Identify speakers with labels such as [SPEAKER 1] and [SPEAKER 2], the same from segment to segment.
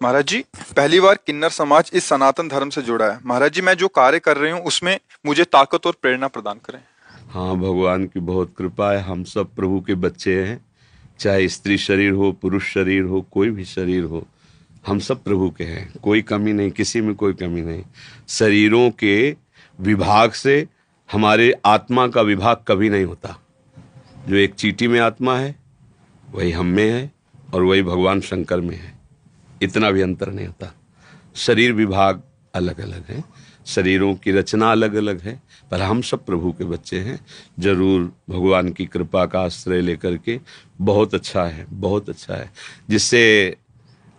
[SPEAKER 1] महाराज जी, पहली बार किन्नर समाज इस सनातन धर्म से जुड़ा है। महाराज जी, मैं जो कार्य कर रही हूँ उसमें मुझे ताकत और प्रेरणा प्रदान करें।
[SPEAKER 2] हाँ, भगवान की बहुत कृपा है। हम सब प्रभु के बच्चे हैं। चाहे स्त्री शरीर हो, पुरुष शरीर हो, कोई भी शरीर हो, हम सब प्रभु के हैं। कोई कमी नहीं, किसी में कोई कमी नहीं। शरीरों के विभाग से हमारे आत्मा का विभाग कभी नहीं होता। जो एक चींटी में आत्मा है वही हम में है, और वही भगवान शंकर में है। इतना भी अंतर नहीं होता। शरीर विभाग अलग अलग है, शरीरों की रचना अलग अलग है, पर हम सब प्रभु के बच्चे हैं। जरूर भगवान की कृपा का आश्रय लेकर के बहुत अच्छा है, बहुत अच्छा है। जिससे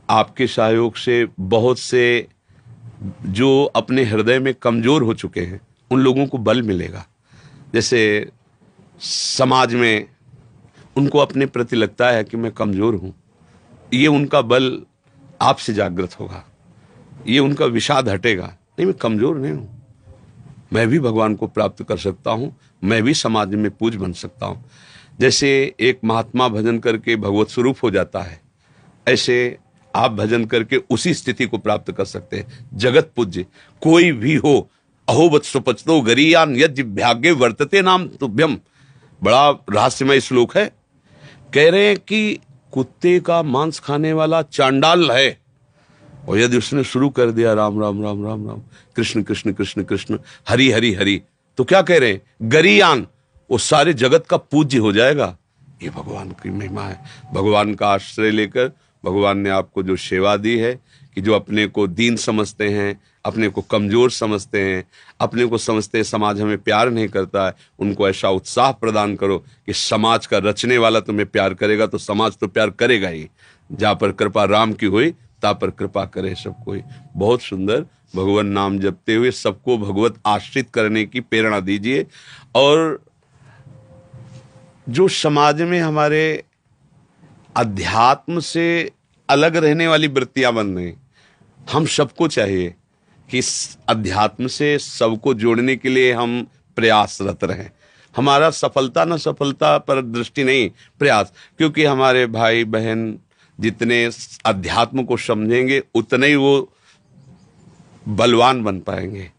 [SPEAKER 2] आपके सहयोग से बहुत से जो अपने हृदय में कमजोर हो चुके हैं उन लोगों को बल मिलेगा। जैसे समाज में उनको अपने प्रति लगता है कि मैं कमजोर हूं, ये उनका बल आपसे जागृत होगा, ये उनका विषाद हटेगा। नहीं, मैं कमजोर नहीं हूं, मैं भी भगवान को प्राप्त कर सकता हूं, मैं भी समाज में पूज बन सकता हूं। जैसे एक महात्मा भजन करके भगवत स्वरूप हो जाता है, ऐसे आप भजन करके उसी स्थिति को प्राप्त कर सकते हैं। जगत पूज्य कोई भी हो, अहोवत सुपचतो गरीयान यज्ञ भाग्य वर्तते नाम तुभ्यम। बड़ा रहस्यमय श्लोक है। कह रहे हैं कि कुत्ते का मांस खाने वाला चांडाल है, और यदि उसने शुरू कर दिया राम राम राम राम राम, कृष्ण कृष्ण कृष्ण कृष्ण, हरि हरि हरि, तो क्या कह रहे हैं, गरीयान, वो सारे जगत का पूज्य हो जाएगा। ये भगवान की महिमा है। भगवान का आश्रय लेकर भगवान ने आपको जो सेवा दी है, कि जो अपने को दीन समझते हैं, अपने को कमजोर समझते हैं, अपने को समझते हैं समाज हमें प्यार नहीं करता है, उनको ऐसा उत्साह प्रदान करो कि समाज का रचने वाला तुम्हें प्यार करेगा, तो समाज तो प्यार करेगा ही। जहाँ पर कृपा राम की हुई ता पर कृपा करे सब कोई। बहुत सुंदर। भगवान नाम जपते हुए सबको भगवत आश्रित करने की प्रेरणा दीजिए। और जो समाज में हमारे अध्यात्म से अलग रहने वाली वृत्तियां बन रही, हम सबको चाहिए कि इस अध्यात्म से सबको जोड़ने के लिए हम प्रयासरत रहें। हमारा सफलता न सफलता पर दृष्टि नहीं, प्रयास। क्योंकि हमारे भाई बहन जितने अध्यात्म को समझेंगे उतने ही वो बलवान बन पाएंगे।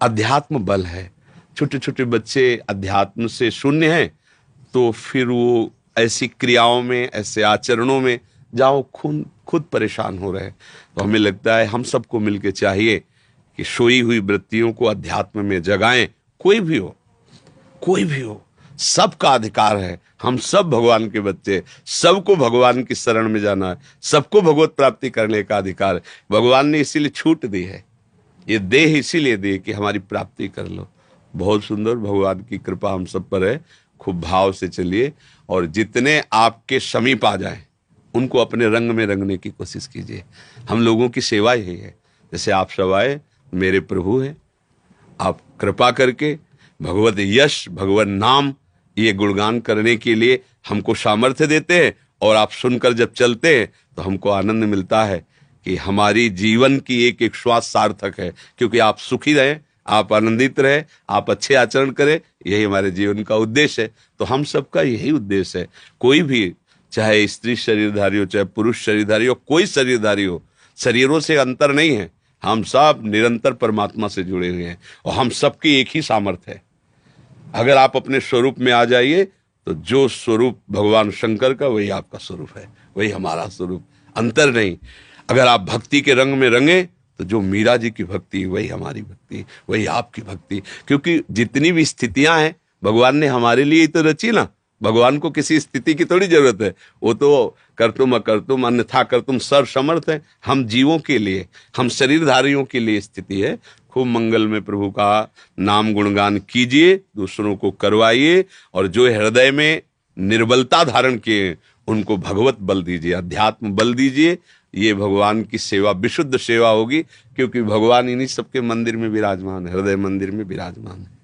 [SPEAKER 2] अध्यात्म बल है। छोटे छोटे बच्चे अध्यात्म से शून्य हैं, तो फिर वो ऐसी क्रियाओं में, ऐसे आचरणों में जहाँ खुद परेशान हो रहे हैं। तो हमें लगता है हम सबको मिलके चाहिए कि सोई हुई वृत्तियों को अध्यात्म में जगाएं। कोई भी हो, कोई भी हो, सबका अधिकार है। हम सब भगवान के बच्चे, सबको भगवान की शरण में जाना है, सबको भगवत प्राप्ति करने का अधिकार है। भगवान ने इसीलिए छूट दी है, ये देह इसीलिए दी कि हमारी प्राप्ति कर लो। बहुत सुंदर। भगवान की कृपा हम सब पर है। खूब भाव से चलिए, और जितने आपके समीप आ जाएं उनको अपने रंग में रंगने की कोशिश कीजिए। हम लोगों की सेवा यही है। जैसे आप सब आए, मेरे प्रभु हैं, आप कृपा करके भगवत यश, भगवत नाम, ये गुणगान करने के लिए हमको सामर्थ्य देते हैं। और आप सुनकर जब चलते हैं तो हमको आनंद मिलता है कि हमारी जीवन की एक एक श्वास सार्थक है। क्योंकि आप सुखी रहें, आप आनंदित रहे, आप अच्छे आचरण करें, यही हमारे जीवन का उद्देश्य है। तो हम सबका यही उद्देश्य है। कोई भी, चाहे स्त्री शरीरधारी हो, चाहे पुरुष शरीरधारी हो, कोई शरीरधारी हो, शरीरों से अंतर नहीं है। हम सब निरंतर परमात्मा से जुड़े हुए हैं, और हम सबकी एक ही सामर्थ्य है। अगर आप अपने स्वरूप में आ जाइए तो जो स्वरूप भगवान शंकर का वही आपका स्वरूप है, वही हमारा स्वरूप, अंतर नहीं। अगर आप भक्ति के रंग में रंगे तो जो मीरा जी की भक्ति वही हमारी भक्ति, वही आपकी भक्ति। क्योंकि जितनी भी स्थितियां हैं भगवान ने हमारे लिए ही तो रची ना। भगवान को किसी स्थिति की थोड़ी जरूरत है। वो तो कर्तुम अकर्तुम अन्यथा कर्तुम सर्व समर्थ है। हम जीवों के लिए, हम शरीरधारियों के लिए स्थिति है। खूब मंगल में प्रभु का नाम गुणगान कीजिए, दूसरों को करवाइए, और जो हृदय में निर्बलता धारण किए उनको भगवत बल दीजिए, अध्यात्म बल दीजिए। ये भगवान की सेवा विशुद्ध सेवा होगी। क्योंकि भगवान इन्हीं सबके मंदिर में विराजमान है, हृदय मंदिर में विराजमान है।